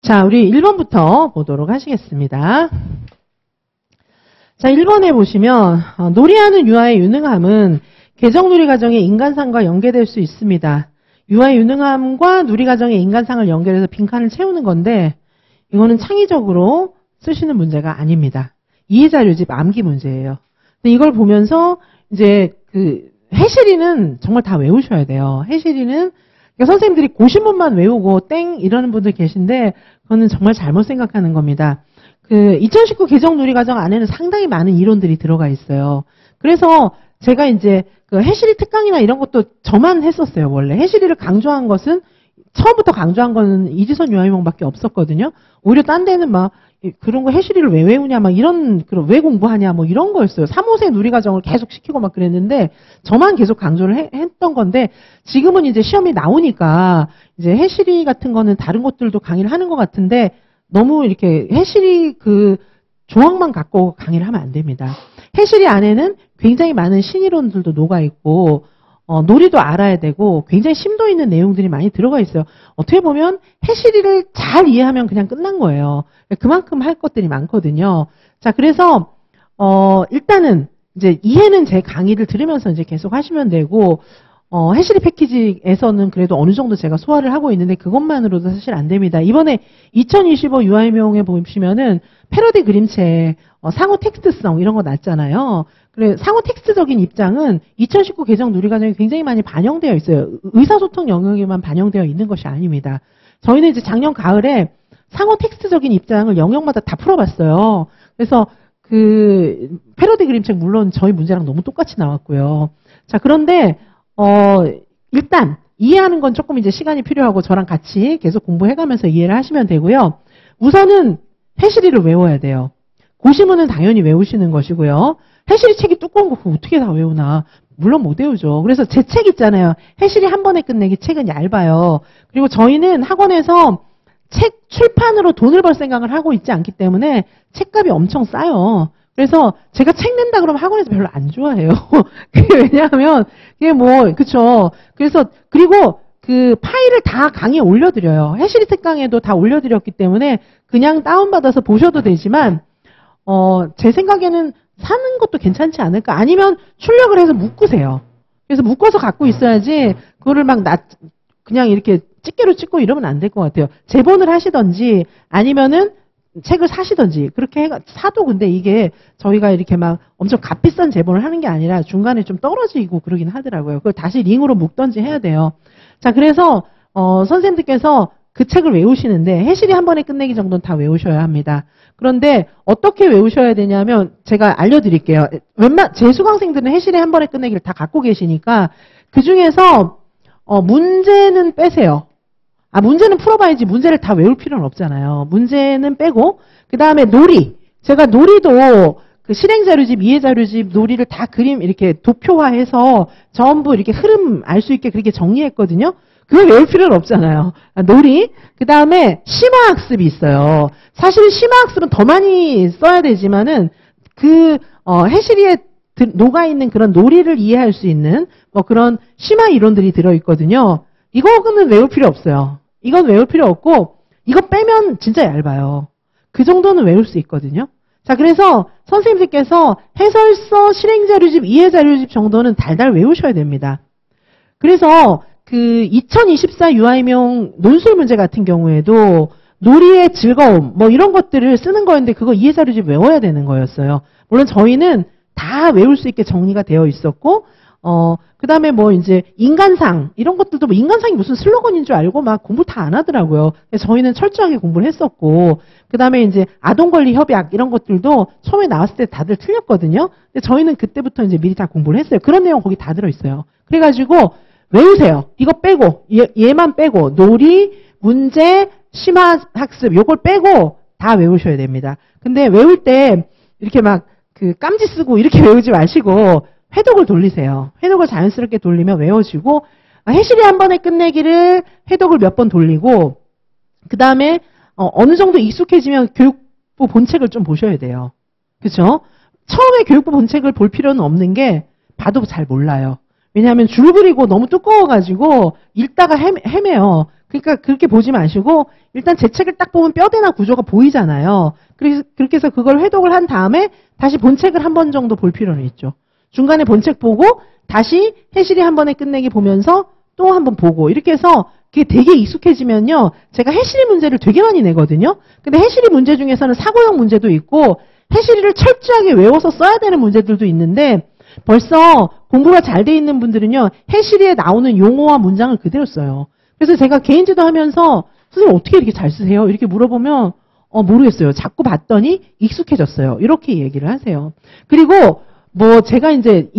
자, 우리 1번부터 보도록 하시겠습니다. 자, 1번에 보시면 놀이하는 유아의 유능함은 개정누리과정의 인간상과 연계될 수 있습니다. 유아의 유능함과 누리과정의 인간상을 연결해서 빈칸을 채우는 건데 이거는 창의적으로 쓰시는 문제가 아닙니다. 이해자료집 암기 문제예요. 근데 이걸 보면서 이제 해시리는 정말 다 외우셔야 돼요. 해시리는 선생님들이 고시문만 외우고 땡 이러는 분들 계신데 그거는 정말 잘못 생각하는 겁니다. 2019 개정누리과정 안에는 상당히 많은 이론들이 들어가 있어요. 그래서 제가 이제 해시리 특강이나 이런 것도 저만 했었어요. 원래 해시리를 강조한 것은 처음부터 강조한 거는 이지선 유아유형밖에 없었거든요. 오히려 딴 데는 막 그런 거 해시리를 왜 외우냐 막 이런 왜 공부하냐 뭐 이런 거였어요. 3호세 누리과정을 계속 시키고 막 그랬는데 저만 계속 강조를 했던 건데 지금은 이제 시험이 나오니까 이제 해시리 같은 거는 다른 것들도 강의를 하는 것 같은데 너무 이렇게 해시리 조항만 갖고 강의를 하면 안 됩니다. 해시리 안에는 굉장히 많은 신이론들도 녹아 있고 놀이도 알아야 되고 굉장히 심도 있는 내용들이 많이 들어가 있어요. 어떻게 보면 해시리를 잘 이해하면 그냥 끝난 거예요. 그만큼 할 것들이 많거든요. 자, 그래서 일단은 이제 이해는 제 강의를 들으면서 이제 계속 하시면 되고 해시리 패키지에서는 그래도 어느 정도 제가 소화를 하고 있는데 그것만으로도 사실 안 됩니다. 이번에 2025 유아유형에 보시면은 패러디 그림책, 상호 텍스트성 이런 거 났잖아요. 그래 상호 텍스트적인 입장은 2019 개정 누리과정에 굉장히 많이 반영되어 있어요. 의사소통 영역에만 반영되어 있는 것이 아닙니다. 저희는 이제 작년 가을에 상호 텍스트적인 입장을 영역마다 다 풀어봤어요. 그래서 패러디 그림책 물론 저희 문제랑 너무 똑같이 나왔고요. 자, 그런데 일단 이해하는 건 조금 이제 시간이 필요하고 저랑 같이 계속 공부해가면서 이해를 하시면 되고요. 우선은 해시리를 외워야 돼요. 고시문은 당연히 외우시는 것이고요. 해시리 책이 두꺼운 거 그거 어떻게 다 외우나. 물론 못 외우죠. 그래서 제 책 있잖아요. 해시리 한 번에 끝내기 책은 얇아요. 그리고 저희는 학원에서 책 출판으로 돈을 벌 생각을 하고 있지 않기 때문에 책값이 엄청 싸요. 그래서 제가 책 낸다 그러면 학원에서 별로 안 좋아해요. 그게 왜냐하면 그게 그쵸. 그래서 그리고 파일을 다 강의에 올려드려요. 해시리 특강에도 다 올려드렸기 때문에 그냥 다운받아서 보셔도 되지만 제 생각에는 사는 것도 괜찮지 않을까? 아니면 출력을 해서 묶으세요. 그래서 묶어서 갖고 있어야지 그거를 그냥 이렇게 집게로 찍고 이러면 안 될 것 같아요. 제본을 하시던지 아니면은 책을 사시던지 그렇게 사도 근데 이게 저희가 이렇게 막 엄청 값비싼 제본을 하는 게 아니라 중간에 좀 떨어지고 그러긴 하더라고요. 그걸 다시 링으로 묶던지 해야 돼요. 자, 그래서 선생님들께서 그 책을 외우시는데 해시리 한 번에 끝내기 정도는 다 외우셔야 합니다. 그런데 어떻게 외우셔야 되냐면 제가 알려드릴게요. 제 수강생들은 해시리 한 번에 끝내기를 다 갖고 계시니까 그 중에서 문제는 빼세요. 문제는 풀어봐야지 문제를 다 외울 필요는 없잖아요. 문제는 빼고 그 다음에 놀이. 제가 놀이도 실행자료집, 이해자료집 놀이를 다 그림 이렇게 도표화해서 전부 이렇게 흐름 알 수 있게 그렇게 정리했거든요. 그거 외울 필요는 없잖아요. 놀이. 그 다음에 심화학습이 있어요. 사실 심화학습은 더 많이 써야 되지만은 해시리에 녹아있는 그런 놀이를 이해할 수 있는 그런 심화 이론들이 들어있거든요. 이거는 외울 필요 없어요. 이건 외울 필요 없고 이거 빼면 진짜 얇아요. 그 정도는 외울 수 있거든요. 자, 그래서 선생님들께서 해설서, 실행자료집, 이해자료집 정도는 달달 외우셔야 됩니다. 그래서 2024 유아임용 논술 문제 같은 경우에도 놀이의 즐거움 이런 것들을 쓰는 거였는데 그거 이해자료집 외워야 되는 거였어요. 물론 저희는 다 외울 수 있게 정리가 되어 있었고 그 다음에 이제 인간상 이런 것들도 인간상이 무슨 슬로건인 줄 알고 막 공부 다 안 하더라고요. 저희는 철저하게 공부를 했었고 그 다음에 이제 아동권리 협약 이런 것들도 처음에 나왔을 때 다들 틀렸거든요. 근데 저희는 그때부터 이제 미리 다 공부를 했어요. 그런 내용 거기 다 들어있어요. 그래가지고 외우세요. 이거 빼고 얘만 빼고 놀이, 문제, 심화학습 요걸 빼고 다 외우셔야 됩니다. 근데 외울 때 이렇게 막 깜지 쓰고 이렇게 외우지 마시고 회독을 돌리세요. 회독을 자연스럽게 돌리면 외워지고 해시리 한 번에 끝내기를 회독을 몇 번 돌리고 그 다음에 어느 정도 익숙해지면 교육부 본책을 좀 보셔야 돼요. 그렇죠? 처음에 교육부 본책을 볼 필요는 없는 게 봐도 잘 몰라요. 왜냐하면 줄 그리고 너무 두꺼워가지고 읽다가 헤매요. 그러니까 그렇게 보지 마시고 일단 제 책을 딱 보면 뼈대나 구조가 보이잖아요. 그래서 그렇게 해서 그걸 회독을 한 다음에 다시 본책을 한 번 정도 볼 필요는 있죠. 중간에 본책 보고 다시 해실이 한 번에 끝내기 보면서 또 한 번 보고 이렇게 해서 그게 되게 익숙해지면요. 제가 해실이 문제를 되게 많이 내거든요. 근데 해실이 문제 중에서는 사고형 문제도 있고 해실이를 철저하게 외워서 써야 되는 문제들도 있는데 벌써 공부가 잘 돼 있는 분들은요. 해실이에 나오는 용어와 문장을 그대로 써요. 그래서 제가 개인지도 하면서 선생님 어떻게 이렇게 잘 쓰세요? 이렇게 물어보면 모르겠어요. 자꾸 봤더니 익숙해졌어요. 이렇게 얘기를 하세요. 그리고 뭐 제가 이제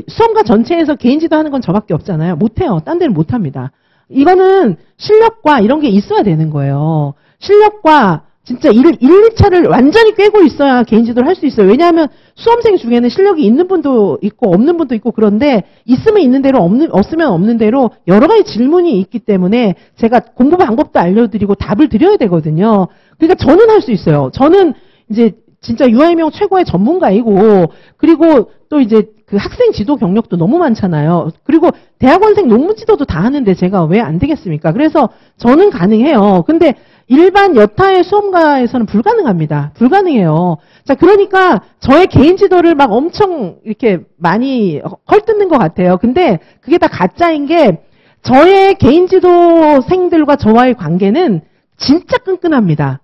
수험가 전체에서 개인지도 하는 건 저밖에 없잖아요. 못해요. 딴 데는 못합니다. 이거는 실력과 이런 게 있어야 되는 거예요. 실력과 진짜 1, 2차를 완전히 꿰고 있어야 개인지도를 할 수 있어요. 왜냐하면 수험생 중에는 실력이 있는 분도 있고 없는 분도 있고 그런데 있으면 있는 대로 없으면 없는 대로 여러 가지 질문이 있기 때문에 제가 공부 방법도 알려드리고 답을 드려야 되거든요. 그러니까 저는 할 수 있어요. 저는 이제 진짜 유아인명 최고의 전문가이고 그리고 또 이제 그 학생 지도 경력도 너무 많잖아요. 그리고 대학원생 논문 지도도 다 하는데 제가 왜 안 되겠습니까? 그래서 저는 가능해요. 근데 일반 여타의 수험가에서는 불가능합니다. 불가능해요. 자, 그러니까 저의 개인 지도를 막 엄청 이렇게 많이 헐뜯는 것 같아요. 근데 그게 다 가짜인 게 저의 개인 지도생들과 저와의 관계는 진짜 끈끈합니다.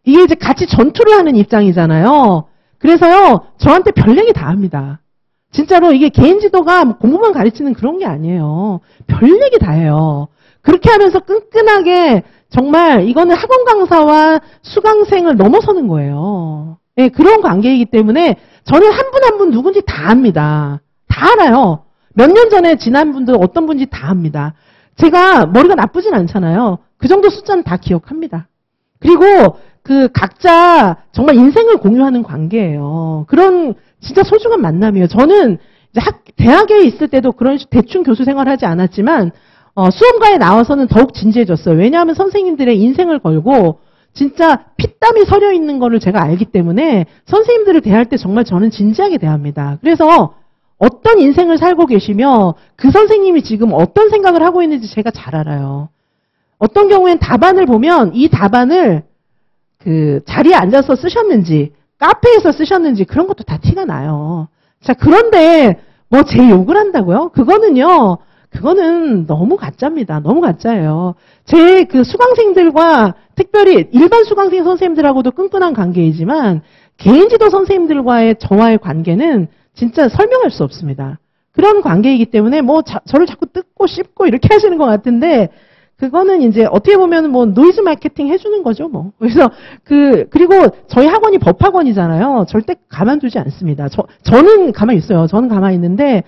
이게 이제 같이 전투를 하는 입장이잖아요. 그래서요, 저한테 별 얘기 다 합니다. 진짜로 이게 개인 지도가 공부만 가르치는 그런 게 아니에요. 별 얘기 다 해요. 그렇게 하면서 끈끈하게 정말 이거는 학원 강사와 수강생을 넘어서는 거예요. 네, 그런 관계이기 때문에 저는 한 분 한 분 누군지 다 압니다. 다 알아요. 몇 년 전에 지난 분들 어떤 분인지 다 압니다. 제가 머리가 나쁘진 않잖아요. 그 정도 숫자는 다 기억합니다. 그리고 그 각자 정말 인생을 공유하는 관계예요. 그런 진짜 소중한 만남이에요. 저는 이제 대학에 있을 때도 그런 대충 교수 생활을 하지 않았지만 수험가에 나와서는 더욱 진지해졌어요. 왜냐하면 선생님들의 인생을 걸고 진짜 피땀이 서려 있는 거를 제가 알기 때문에 선생님들을 대할 때 정말 저는 진지하게 대합니다. 그래서 어떤 인생을 살고 계시며 그 선생님이 지금 어떤 생각을 하고 있는지 제가 잘 알아요. 어떤 경우엔 답안을 보면 이 답안을 그 자리에 앉아서 쓰셨는지 카페에서 쓰셨는지 그런 것도 다 티가 나요. 자, 그런데 뭐 제 욕을 한다고요? 그거는 너무 가짜입니다. 너무 가짜예요. 제 그 수강생들과 특별히 일반 수강생 선생님들하고도 끈끈한 관계이지만 개인지도 선생님들과의 저와의 관계는 진짜 설명할 수 없습니다. 그런 관계이기 때문에 뭐 저를 자꾸 뜯고 씹고 이렇게 하시는 것 같은데 그거는 이제 어떻게 보면 뭐 노이즈 마케팅 해주는 거죠, 뭐. 그래서 그리고 저희 학원이 법학원이잖아요. 절대 가만두지 않습니다. 저는 가만히 있어요. 저는 가만히 있는데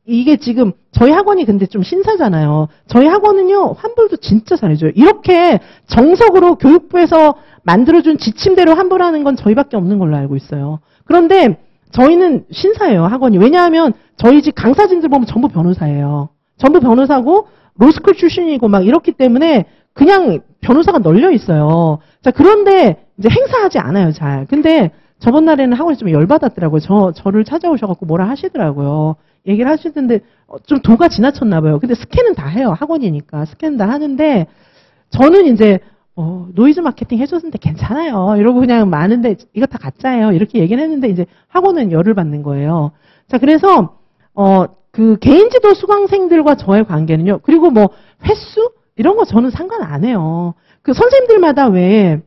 이게 지금 저희 학원이 근데 좀 신사잖아요. 저희 학원은요, 환불도 진짜 잘해줘요. 이렇게 정석으로 교육부에서 만들어준 지침대로 환불하는 건 저희밖에 없는 걸로 알고 있어요. 그런데 저희는 신사예요, 학원이. 왜냐하면 저희 집 강사진들 보면 전부 변호사예요. 전부 변호사고 로스쿨 출신이고 막 이렇기 때문에 그냥 변호사가 널려 있어요. 자, 그런데 이제 행사하지 않아요, 잘. 근데 저번 날에는 학원이 좀 열받았더라고요. 저를 찾아오셔갖고 뭐라 하시더라고요. 얘기를 하시던데 좀 도가 지나쳤나 봐요. 근데 스캔은 다 해요. 학원이니까. 스캔은 다 하는데 저는 이제 노이즈 마케팅 해줬는데 괜찮아요. 이러고 그냥 많은데 이거 다 가짜예요. 이렇게 얘기를 했는데 이제 학원은 열을 받는 거예요. 자, 그래서 그 개인지도 수강생들과 저의 관계는요. 그리고 뭐 횟수 이런 거 저는 상관 안 해요. 그 선생님들마다 왜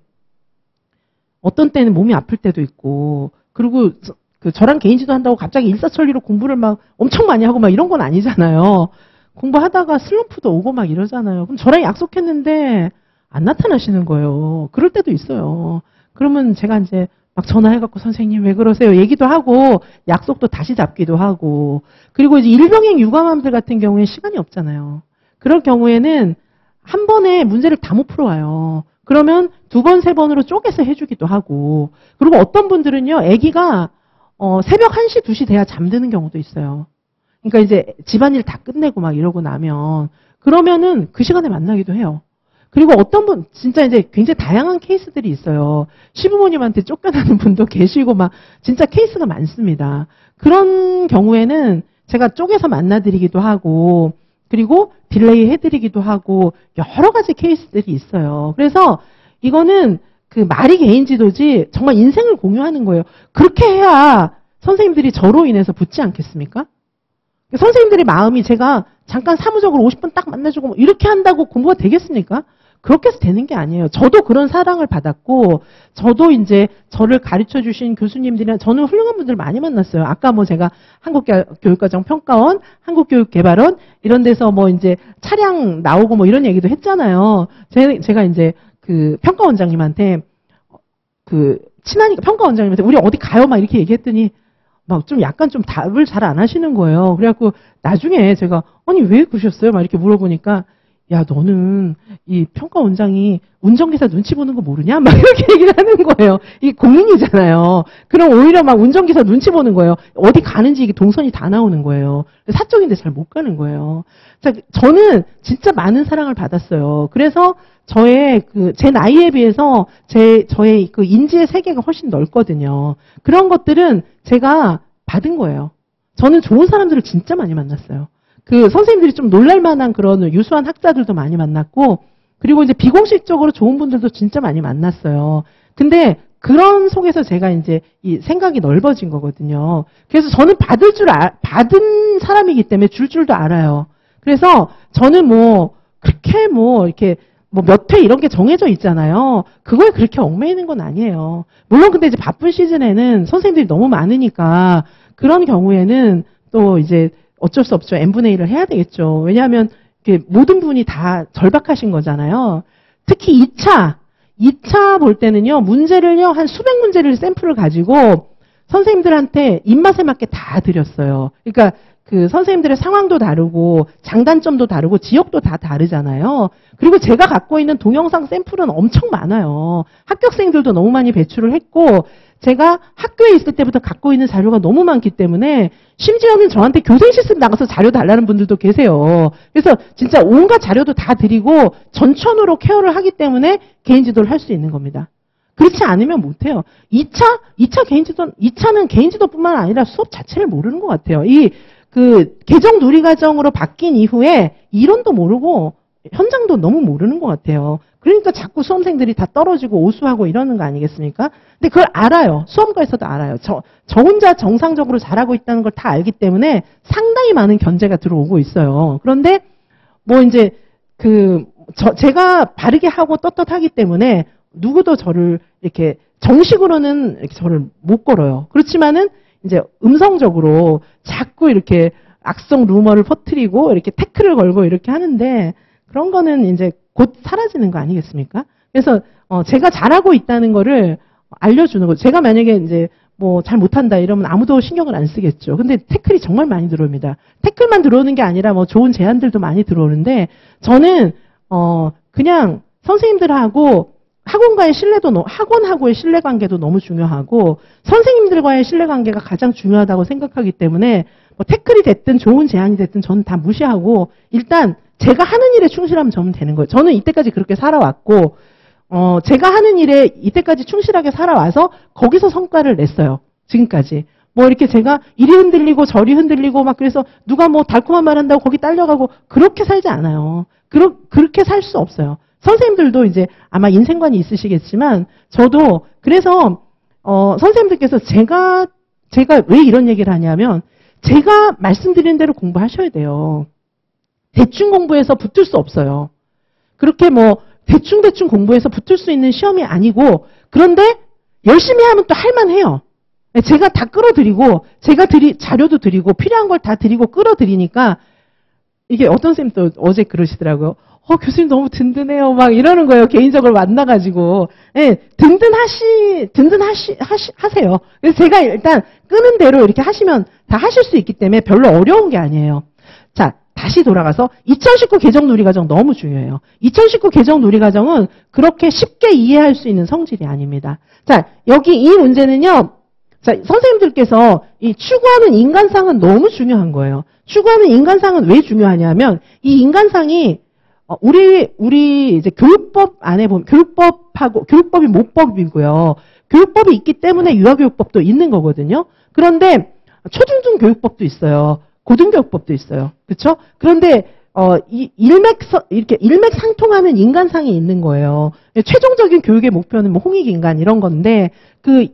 어떤 때는 몸이 아플 때도 있고 그리고 그 저랑 개인지도 한다고 갑자기 일사천리로 공부를 막 엄청 많이 하고 막 이런 건 아니잖아요. 공부하다가 슬럼프도 오고 막 이러잖아요. 그럼 저랑 약속했는데 안 나타나시는 거예요. 그럴 때도 있어요. 그러면 제가 이제 막 전화해갖고 선생님 왜 그러세요? 얘기도 하고 약속도 다시 잡기도 하고 그리고 이제 일병행 유감함들 같은 경우에 시간이 없잖아요. 그럴 경우에는 한 번에 문제를 다 못 풀어와요. 그러면 2번, 3번으로 쪼개서 해주기도 하고 그리고 어떤 분들은요. 아기가 새벽 1시, 2시 돼야 잠드는 경우도 있어요. 그러니까 이제 집안일 다 끝내고 막 이러고 나면 그러면은 그 시간에 만나기도 해요. 그리고 어떤 분 진짜 이제 굉장히 다양한 케이스들이 있어요. 시부모님한테 쫓겨나는 분도 계시고 막 진짜 케이스가 많습니다. 그런 경우에는 제가 쪼개서 만나드리기도 하고 그리고 딜레이 해드리기도 하고 여러 가지 케이스들이 있어요. 그래서 이거는 그 말이 개인 지도지 정말 인생을 공유하는 거예요. 그렇게 해야 선생님들이 저로 인해서 붙지 않겠습니까? 선생님들의 마음이 제가 잠깐 사무적으로 50분 딱 만나주고 뭐 이렇게 한다고 공부가 되겠습니까? 그렇게 해서 되는 게 아니에요. 저도 그런 사랑을 받았고, 저도 이제 저를 가르쳐 주신 교수님들이나 저는 훌륭한 분들 많이 만났어요. 아까 뭐 제가 한국교육과정 평가원, 한국교육개발원 이런 데서 뭐 이제 차량 나오고 뭐 이런 얘기도 했잖아요. 제가 이제 그 평가원장님한테 친하니까 평가원장님한테 우리 어디 가요? 막 이렇게 얘기했더니 막 좀 약간 좀 답을 잘 안 하시는 거예요. 그래갖고 나중에 제가 아니 왜 그러셨어요? 막 이렇게 물어보니까 야 너는 이 평가원장이 운전기사 눈치 보는 거 모르냐? 막 이렇게 얘기를 하는 거예요. 이게 공인이잖아요. 그럼 오히려 막 운전기사 눈치 보는 거예요. 어디 가는지 이게 동선이 다 나오는 거예요. 사적인데 잘 못 가는 거예요. 자, 저는 진짜 많은 사랑을 받았어요. 그래서 제 나이에 비해서 저의 그 인지의 세계가 훨씬 넓거든요. 그런 것들은 제가 받은 거예요. 저는 좋은 사람들을 진짜 많이 만났어요. 그 선생님들이 좀 놀랄만한 그런 유수한 학자들도 많이 만났고, 그리고 이제 비공식적으로 좋은 분들도 진짜 많이 만났어요. 근데 그런 속에서 제가 이제 이 생각이 넓어진 거거든요. 그래서 저는 받은 사람이기 때문에 줄 줄도 알아요. 그래서 저는 그렇게 이렇게 몇 회 이런 게 정해져 있잖아요. 그거에 그렇게 얽매이는 건 아니에요. 물론 근데 이제 바쁜 시즌에는 선생님들이 너무 많으니까 그런 경우에는 또 이제 어쩔 수 없죠. n분의 1을 해야 되겠죠. 왜냐하면 모든 분이 다 절박하신 거잖아요. 특히 2차 볼 때는요. 문제를요. 한 수백 문제를 샘플을 가지고 선생님들한테 입맛에 맞게 다 드렸어요. 그러니까 그 선생님들의 상황도 다르고 장단점도 다르고 지역도 다 다르잖아요. 그리고 제가 갖고 있는 동영상 샘플은 엄청 많아요. 합격생들도 너무 많이 배출을 했고 제가 학교에 있을 때부터 갖고 있는 자료가 너무 많기 때문에 심지어는 저한테 교생 실습 나가서 자료 달라는 분들도 계세요. 그래서 진짜 온갖 자료도 다 드리고 전천후로 케어를 하기 때문에 개인 지도를 할 수 있는 겁니다. 그렇지 않으면 못해요. 2차는 개인 지도뿐만 아니라 수업 자체를 모르는 것 같아요. 개정 누리과정으로 바뀐 이후에 이론도 모르고 현장도 너무 모르는 것 같아요. 그러니까 자꾸 수험생들이 다 떨어지고 오수하고 이러는 거 아니겠습니까? 근데 그걸 알아요. 수험가에서도 알아요. 저 혼자 정상적으로 잘하고 있다는 걸 다 알기 때문에 상당히 많은 견제가 들어오고 있어요. 그런데 제가 바르게 하고 떳떳하기 때문에 누구도 저를 이렇게 정식으로는 이렇게 저를 못 걸어요. 그렇지만은 이제 음성적으로 자꾸 이렇게 악성 루머를 퍼뜨리고 이렇게 태클을 걸고 이렇게 하는데 그런 거는 이제 곧 사라지는 거 아니겠습니까? 그래서 제가 잘하고 있다는 거를 알려주는 거죠. 제가 만약에 이제 잘 못한다 이러면 아무도 신경을 안 쓰겠죠. 근데 태클이 정말 많이 들어옵니다. 태클만 들어오는 게 아니라 좋은 제안들도 많이 들어오는데 저는 그냥 선생님들하고 학원하고의 신뢰관계도 너무 중요하고 선생님들과의 신뢰관계가 가장 중요하다고 생각하기 때문에 태클이 됐든 좋은 제안이 됐든 저는 다 무시하고 일단 제가 하는 일에 충실하면 저는 되는 거예요. 저는 이때까지 그렇게 살아왔고 제가 하는 일에 이때까지 충실하게 살아와서 거기서 성과를 냈어요. 지금까지. 이렇게 제가 이리 흔들리고 저리 흔들리고 그래서 누가 달콤한 말 한다고 거기 딸려가고 그렇게 살지 않아요. 그렇게 살 수 없어요. 선생님들도 이제 아마 인생관이 있으시겠지만 저도 그래서 선생님들께서 제가 왜 이런 얘기를 하냐면 제가 말씀드린 대로 공부하셔야 돼요. 대충 공부해서 붙을 수 없어요. 그렇게 대충 공부해서 붙을 수 있는 시험이 아니고 그런데 열심히 하면 또 할만해요. 제가 다 끌어드리고 제가 자료도 드리고 필요한 걸 다 드리고 끌어드리니까 이게 어떤 선생님도 어제 그러시더라고요. 교수님 너무 든든해요. 막 이러는 거예요. 개인적으로 만나가지고. 예, 하세요. 그래서 제가 일단 끄는 대로 이렇게 하시면 다 하실 수 있기 때문에 별로 어려운 게 아니에요. 자, 다시 돌아가서 2019 개정 누리과정 너무 중요해요. 2019 개정 누리과정은 그렇게 쉽게 이해할 수 있는 성질이 아닙니다. 자, 여기 이 문제는요. 자, 선생님들께서 이 추구하는 인간상은 너무 중요한 거예요. 추구하는 인간상은 왜 중요하냐면 이 인간상이 우리 이제 교육법 안에 보면 교육법이 모법이고요. 교육법이 있기 때문에 유아교육법도 있는 거거든요. 그런데 초중등 교육법도 있어요. 고등교육법도 있어요. 그렇죠? 그런데 이렇게 일맥상통하는 인간상이 있는 거예요. 최종적인 교육의 목표는 뭐 홍익인간 이런 건데,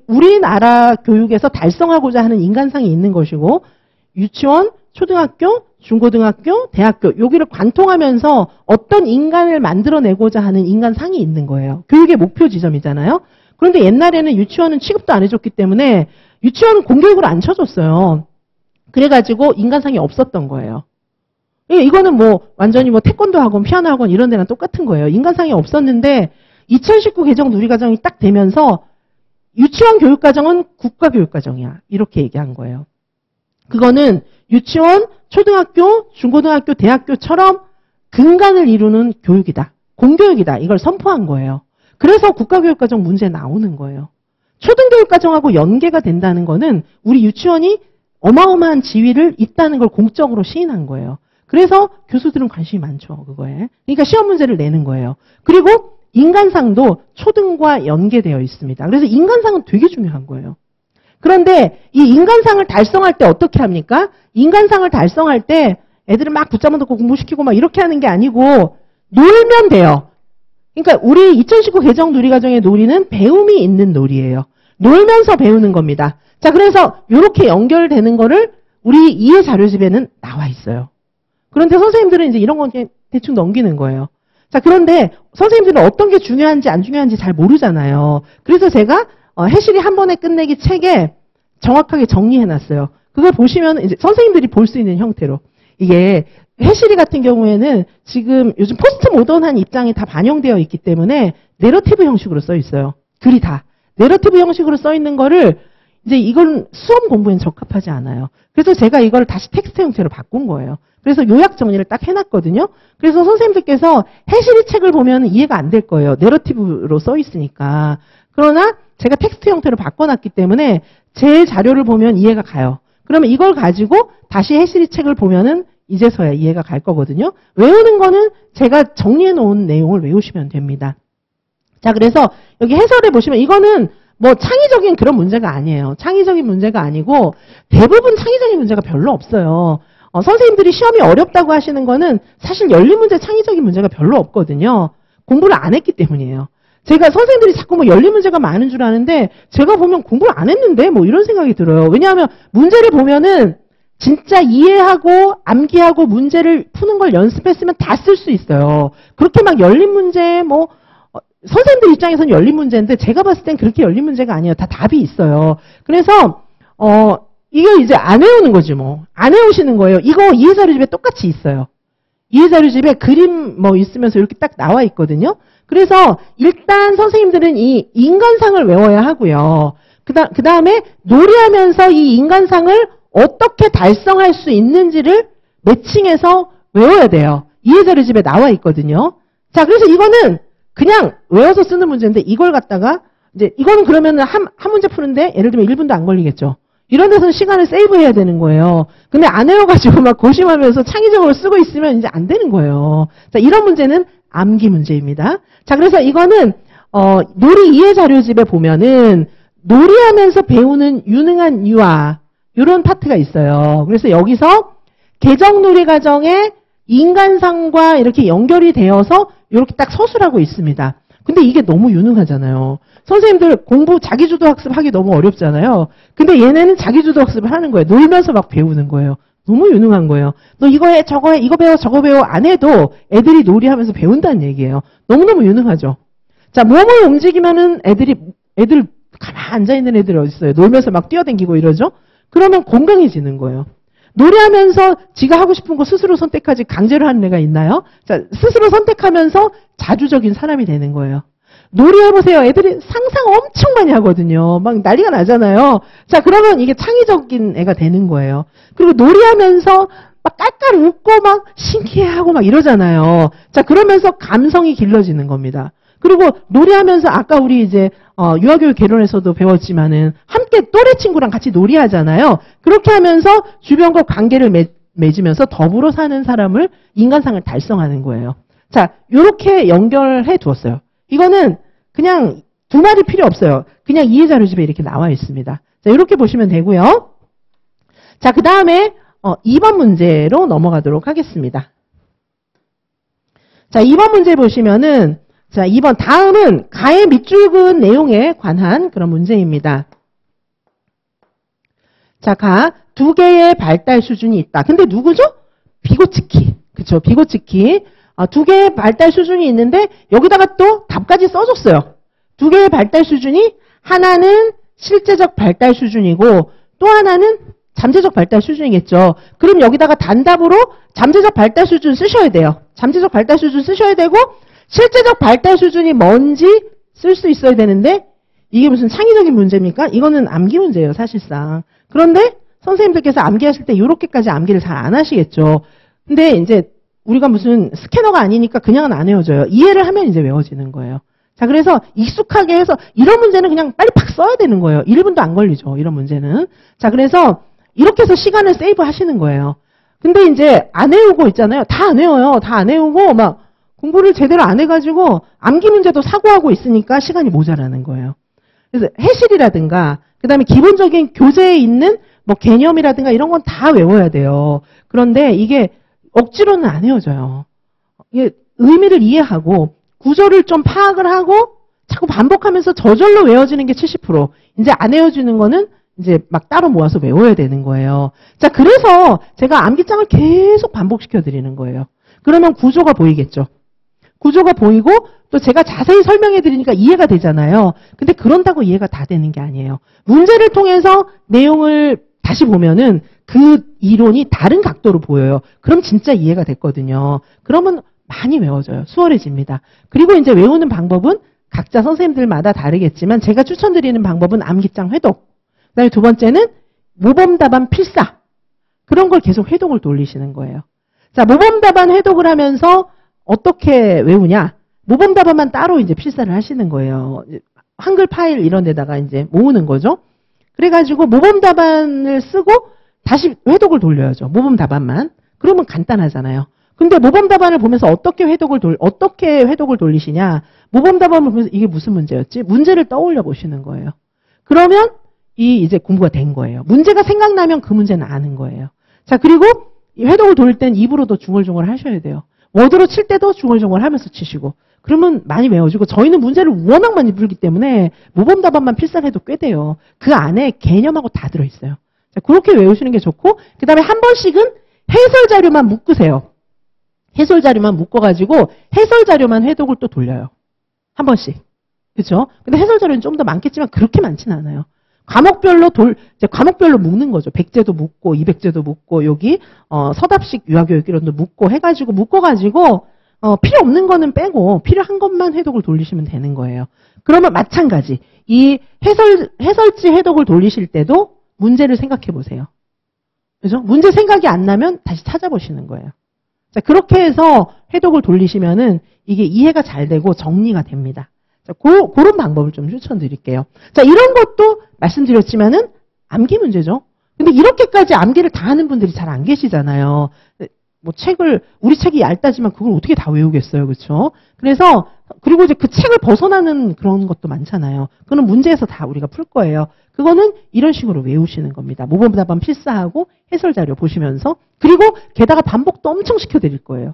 우리나라 교육에서 달성하고자 하는 인간상이 있는 것이고, 유치원, 초등학교, 중고등학교, 대학교, 여기를 관통하면서 어떤 인간을 만들어내고자 하는 인간상이 있는 거예요. 교육의 목표 지점이잖아요. 그런데 옛날에는 유치원은 취급도 안 해줬기 때문에 유치원은 공교육을 안 쳐줬어요. 그래가지고 인간상이 없었던 거예요. 이거는 뭐 완전히 뭐 태권도 학원, 피아노 학원 이런 데랑 똑같은 거예요. 인간상이 없었는데 2019 개정 누리과정이 딱 되면서 유치원 교육과정은 국가교육과정이야. 이렇게 얘기한 거예요. 그거는 유치원, 초등학교, 중고등학교, 대학교처럼 근간을 이루는 교육이다. 공교육이다. 이걸 선포한 거예요. 그래서 국가교육과정 문제 나오는 거예요. 초등교육과정하고 연계가 된다는 거는 우리 유치원이 어마어마한 지위를 있다는 걸 공적으로 시인한 거예요. 그래서 교수들은 관심이 많죠, 그거에. 그러니까 시험 문제를 내는 거예요. 그리고 인간상도 초등과 연계되어 있습니다. 그래서 인간상은 되게 중요한 거예요. 그런데 이 인간상을 달성할 때 어떻게 합니까? 인간상을 달성할 때 애들을 막 붙잡아 놓고 공부시키고 막 이렇게 하는 게 아니고 놀면 돼요. 그러니까 우리 2019 개정 누리과정의 놀이는 배움이 있는 놀이예요. 놀면서 배우는 겁니다. 자, 그래서 이렇게 연결되는 거를 우리 이해 자료집에는 나와 있어요. 그런데 선생님들은 이제 이런 건 그냥 대충 넘기는 거예요. 자, 그런데 선생님들은 어떤 게 중요한지 안 중요한지 잘 모르잖아요. 그래서 제가 해실이 한 번에 끝내기 책에 정확하게 정리해놨어요. 그걸 보시면 이제 선생님들이 볼 수 있는 형태로. 이게 해실이 같은 경우에는 지금 요즘 포스트 모던한 입장이 다 반영되어 있기 때문에 내러티브 형식으로 써 있어요. 글이 다. 내러티브 형식으로 써 있는 거를 이제 이건 수험 공부엔 적합하지 않아요. 그래서 제가 이걸 다시 텍스트 형태로 바꾼 거예요. 그래서 요약 정리를 딱 해놨거든요. 그래서 선생님들께서 해실이 책을 보면 이해가 안 될 거예요. 내러티브로 써 있으니까. 그러나 제가 텍스트 형태로 바꿔놨기 때문에 제 자료를 보면 이해가 가요. 그러면 이걸 가지고 다시 해실이 책을 보면은 이제서야 이해가 갈 거거든요. 외우는 거는 제가 정리해 놓은 내용을 외우시면 됩니다. 자, 그래서 여기 해설에 보시면 이거는 뭐 창의적인 그런 문제가 아니에요. 창의적인 문제가 아니고 대부분 창의적인 문제가 별로 없어요. 선생님들이 시험이 어렵다고 하시는 거는 사실 열린 문제 창의적인 문제가 별로 없거든요. 공부를 안 했기 때문이에요. 제가 선생님들이 자꾸 뭐 열린 문제가 많은 줄 아는데 제가 보면 공부를 안 했는데 뭐 이런 생각이 들어요. 왜냐하면 문제를 보면은 진짜 이해하고 암기하고 문제를 푸는 걸 연습했으면 다 쓸 수 있어요. 그렇게 막 열린 문제 뭐 선생님들 입장에서는 열린 문제인데 제가 봤을 땐 그렇게 열린 문제가 아니에요. 다 답이 있어요. 그래서 이게 이제 안 외우는 거지 뭐. 안 외우시는 거예요. 이거 이해자료집에 똑같이 있어요. 이해자료집에 그림 뭐 있으면서 이렇게 딱 나와 있거든요. 그래서 일단 선생님들은 이 인간상을 외워야 하고요. 그 다음에 놀이하면서 이 인간상을 어떻게 달성할 수 있는지를 매칭해서 외워야 돼요. 이해자료집에 나와 있거든요. 자, 그래서 이거는 그냥 외워서 쓰는 문제인데 이걸 갖다가 이제 이거는 그러면은 한 문제 푸는데 예를 들면 1분도 안 걸리겠죠. 이런 데서는 시간을 세이브해야 되는 거예요. 근데 안 외워가지고 막 고심하면서 창의적으로 쓰고 있으면 이제 안 되는 거예요. 자, 이런 문제는 암기 문제입니다. 자, 그래서 이거는 놀이 이해 자료집에 보면은 놀이하면서 배우는 유능한 유아 이런 파트가 있어요. 그래서 여기서 개정 놀이 과정에 인간상과 이렇게 연결이 되어서 이렇게 딱 서술하고 있습니다. 근데 이게 너무 유능하잖아요. 선생님들 공부 자기주도 학습 하기 너무 어렵잖아요. 근데 얘네는 자기주도 학습을 하는 거예요. 놀면서 막 배우는 거예요. 너무 유능한 거예요. 너 이거 해, 저거 해, 이거 배워, 저거 배워 안 해도 애들이 놀이하면서 배운다는 얘기예요. 너무너무 유능하죠. 자, 몸을 움직이면은 애들 가만히 앉아있는 애들이 어딨어요. 놀면서 막 뛰어다니고 이러죠. 그러면 건강해지는 거예요. 노래하면서 지가 하고 싶은 거 스스로 선택하지 강제로 하는 애가 있나요? 자, 스스로 선택하면서 자주적인 사람이 되는 거예요. 놀이해보세요. 애들이 상상 엄청 많이 하거든요. 막 난리가 나잖아요. 자, 그러면 이게 창의적인 애가 되는 거예요. 그리고 놀이하면서 막 깔깔 웃고 막 신기해하고 막 이러잖아요. 자, 그러면서 감성이 길러지는 겁니다. 그리고 놀이하면서 아까 우리 이제 유아교육 개론에서도 배웠지만은 함께 또래 친구랑 같이 놀이하잖아요. 그렇게 하면서 주변과 관계를 맺으면서 더불어 사는 사람을 인간상을 달성하는 거예요. 자, 요렇게 연결해 두었어요. 이거는 그냥 두 마디 필요 없어요. 그냥 이해자료집에 이렇게 나와 있습니다. 자, 이렇게 보시면 되고요. 자, 그 다음에 2번 문제로 넘어가도록 하겠습니다. 자, 2번 문제 보시면은, 자, 2번 다음은 가의 밑줄 그은 내용에 관한 그런 문제입니다. 자, 가 두 개의 발달 수준이 있다. 근데 누구죠? 비고치키. 그쵸? 비고치키. 두 개의 발달 수준이 있는데 여기다가 또 답까지 써줬어요. 두 개의 발달 수준이 하나는 실제적 발달 수준이고 또 하나는 잠재적 발달 수준이겠죠. 그럼 여기다가 단답으로 잠재적 발달 수준 쓰셔야 돼요. 잠재적 발달 수준 쓰셔야 되고 실제적 발달 수준이 뭔지 쓸 수 있어야 되는데 이게 무슨 창의적인 문제입니까? 이거는 암기 문제예요, 사실상. 그런데 선생님들께서 암기하실 때 이렇게까지 암기를 잘 안 하시겠죠. 근데 이제 우리가 무슨 스캐너가 아니니까 그냥은 안 외워져요. 이해를 하면 이제 외워지는 거예요. 자, 그래서 익숙하게 해서 이런 문제는 그냥 빨리 팍 써야 되는 거예요. 1분도 안 걸리죠, 이런 문제는. 자, 그래서 이렇게 해서 시간을 세이브 하시는 거예요. 근데 이제 안 외우고 있잖아요. 다 안 외워요. 다 안 외우고 막 공부를 제대로 안 해가지고 암기 문제도 사고하고 있으니까 시간이 모자라는 거예요. 그래서 해실이라든가 그 다음에 기본적인 교재에 있는 뭐 개념이라든가 이런 건 다 외워야 돼요. 그런데 이게 억지로는 안 외워져요. 이게 의미를 이해하고 구조를 좀 파악을 하고 자꾸 반복하면서 저절로 외워지는 게 70%. 이제 안 외워지는 거는 이제 막 따로 모아서 외워야 되는 거예요. 자, 그래서 제가 암기장을 계속 반복시켜 드리는 거예요. 그러면 구조가 보이겠죠. 구조가 보이고 또 제가 자세히 설명해 드리니까 이해가 되잖아요. 근데 그런다고 이해가 다 되는 게 아니에요. 문제를 통해서 내용을 다시 보면은 그 이론이 다른 각도로 보여요. 그럼 진짜 이해가 됐거든요. 그러면 많이 외워져요. 수월해집니다. 그리고 이제 외우는 방법은 각자 선생님들마다 다르겠지만 제가 추천드리는 방법은 암기장 회독. 그다음에 두 번째는 모범답안 필사. 그런 걸 계속 회독을 돌리시는 거예요. 자, 모범답안 회독을 하면서 어떻게 외우냐? 모범답안만 따로 이제 필사를 하시는 거예요. 한글 파일 이런 데다가 이제 모으는 거죠. 그래가지고 모범답안을 쓰고 다시 회독을 돌려야죠. 모범답안만. 그러면 간단하잖아요. 근데 모범답안을 보면서 어떻게 회독을 돌리시냐? 모범답안을 보면서 이게 무슨 문제였지? 문제를 떠올려 보시는 거예요. 그러면 이제 공부가 된 거예요. 문제가 생각나면 그 문제는 아는 거예요. 자, 그리고 이 회독을 돌릴 땐 입으로도 중얼중얼 하셔야 돼요. 워드로 칠 때도 중얼중얼 하면서 치시고. 그러면 많이 외워지고 저희는 문제를 워낙 많이 풀기 때문에 모범답안만 필사해도 꽤 돼요. 그 안에 개념하고 다 들어있어요. 자, 그렇게 외우시는 게 좋고 그 다음에 한 번씩은 해설 자료만 묶으세요. 해설 자료만 묶어가지고 해설 자료만 회독을 또 돌려요. 한 번씩. 그렇죠? 근데 해설 자료는 좀 더 많겠지만 그렇게 많지는 않아요. 과목별로 묶는 거죠. 백제도 묶고, 이백제도 묶고, 여기, 서답식 유아교육이론도 묶고 해가지고, 묶어가지고, 필요 없는 거는 빼고, 필요한 것만 회독을 돌리시면 되는 거예요. 그러면 마찬가지. 이 해설지 회독을 돌리실 때도 문제를 생각해 보세요. 그죠? 문제 생각이 안 나면 다시 찾아보시는 거예요. 자, 그렇게 해서 회독을 돌리시면은 이게 이해가 잘 되고 정리가 됩니다. 자, 그런 방법을 좀 추천드릴게요. 자, 이런 것도 말씀드렸지만은 암기 문제죠. 근데 이렇게까지 암기를 다 하는 분들이 잘 안 계시잖아요. 뭐 우리 책이 얇다지만 그걸 어떻게 다 외우겠어요. 그렇죠? 그래서, 그리고 이제 그 책을 벗어나는 그런 것도 많잖아요. 그거는 문제에서 다 우리가 풀 거예요. 그거는 이런 식으로 외우시는 겁니다. 모범답안 필사하고 해설 자료 보시면서, 그리고 게다가 반복도 엄청 시켜드릴 거예요.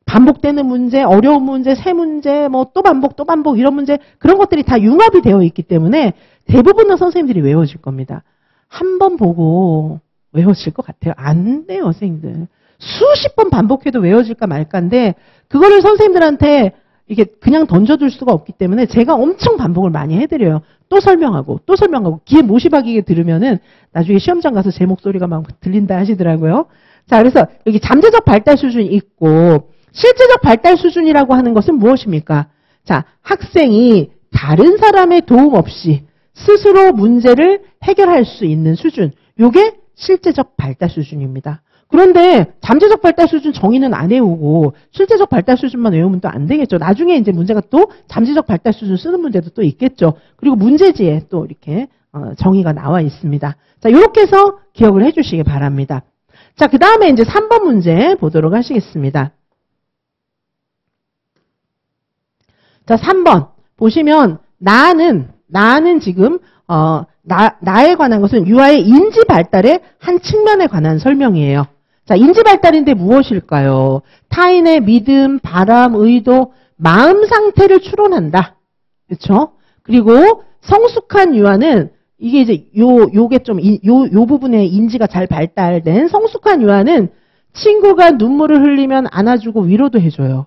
반복되는 문제, 어려운 문제, 새 문제, 뭐 또 반복 이런 문제, 그런 것들이 다 융합이 되어 있기 때문에 대부분의 선생님들이 외워질 겁니다. 한 번 보고 외워질 것 같아요. 안 돼요, 선생님들. 수십 번 반복해도 외워질까 말까인데 그거를 선생님들한테 이게 그냥 던져줄 수가 없기 때문에 제가 엄청 반복을 많이 해드려요. 또 설명하고 귀에 못이 박이게 들으면은 나중에 시험장 가서 제 목소리가 막 들린다 하시더라고요. 자, 그래서 여기 잠재적 발달 수준이 있고 실제적 발달 수준이라고 하는 것은 무엇입니까? 자, 학생이 다른 사람의 도움 없이 스스로 문제를 해결할 수 있는 수준. 요게 실제적 발달 수준입니다. 그런데 잠재적 발달 수준 정의는 안 외우고 실제적 발달 수준만 외우면 또 안 되겠죠. 나중에 이제 문제가 또 잠재적 발달 수준 쓰는 문제도 또 있겠죠. 그리고 문제지에 또 이렇게 정의가 나와 있습니다. 자, 이렇게 해서 기억을 해주시기 바랍니다. 자, 그 다음에 이제 3번 문제 보도록 하시겠습니다. 자, 3번 보시면 나는 지금 나에 관한 것은 유아의 인지 발달의 한 측면에 관한 설명이에요. 자, 인지 발달인데 무엇일까요? 타인의 믿음, 바람, 의도, 마음 상태를 추론한다. 그렇죠? 그리고 성숙한 유아는 이게 이제 요게 좀 요 부분에 인지가 잘 발달된 성숙한 유아는 친구가 눈물을 흘리면 안아주고 위로도 해줘요.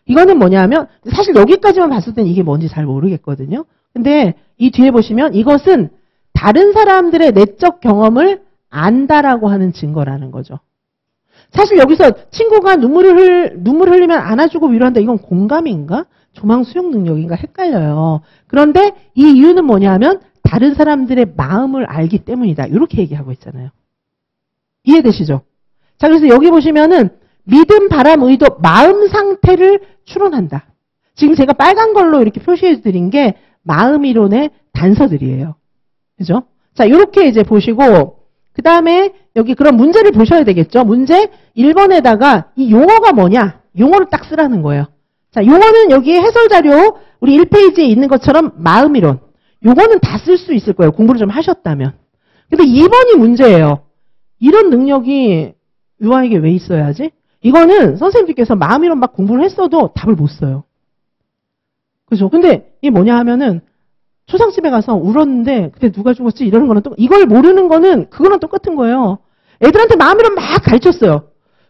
이거는 뭐냐면 사실 여기까지만 봤을 땐 이게 뭔지 잘 모르겠거든요. 근데 이 뒤에 보시면 이것은 다른 사람들의 내적 경험을 안다라고 하는 증거라는 거죠. 사실 여기서 친구가 눈물을 흘리면 안아주고 위로한다. 이건 공감인가? 조망 수용 능력인가? 헷갈려요. 그런데 이 이유는 뭐냐면 다른 사람들의 마음을 알기 때문이다. 이렇게 얘기하고 있잖아요. 이해되시죠? 자, 그래서 여기 보시면은 믿음, 바람, 의도, 마음 상태를 추론한다. 지금 제가 빨간 걸로 이렇게 표시해 드린 게 마음 이론의 단서들이에요. 그죠? 자, 이렇게 이제 보시고 그 다음에 여기 그런 문제를 보셔야 되겠죠. 문제 1번에다가 이 용어가 뭐냐? 용어를 딱 쓰라는 거예요. 자, 용어는 여기 해설 자료 우리 1페이지에 있는 것처럼 마음 이론. 요거는 다 쓸 수 있을 거예요. 공부를 좀 하셨다면. 근데 2번이 문제예요. 이런 능력이 유아에게 왜 있어야지? 이거는 선생님들께서 마음 이론 막 공부를 했어도 답을 못 써요. 그죠? 근데 이게 뭐냐 하면은 초상집에 가서 울었는데 그때 누가 죽었지 이러는 거는 또 이걸 모르는 거는 그거랑 똑같은 거예요. 애들한테 마음 이론 막 가르쳤어요.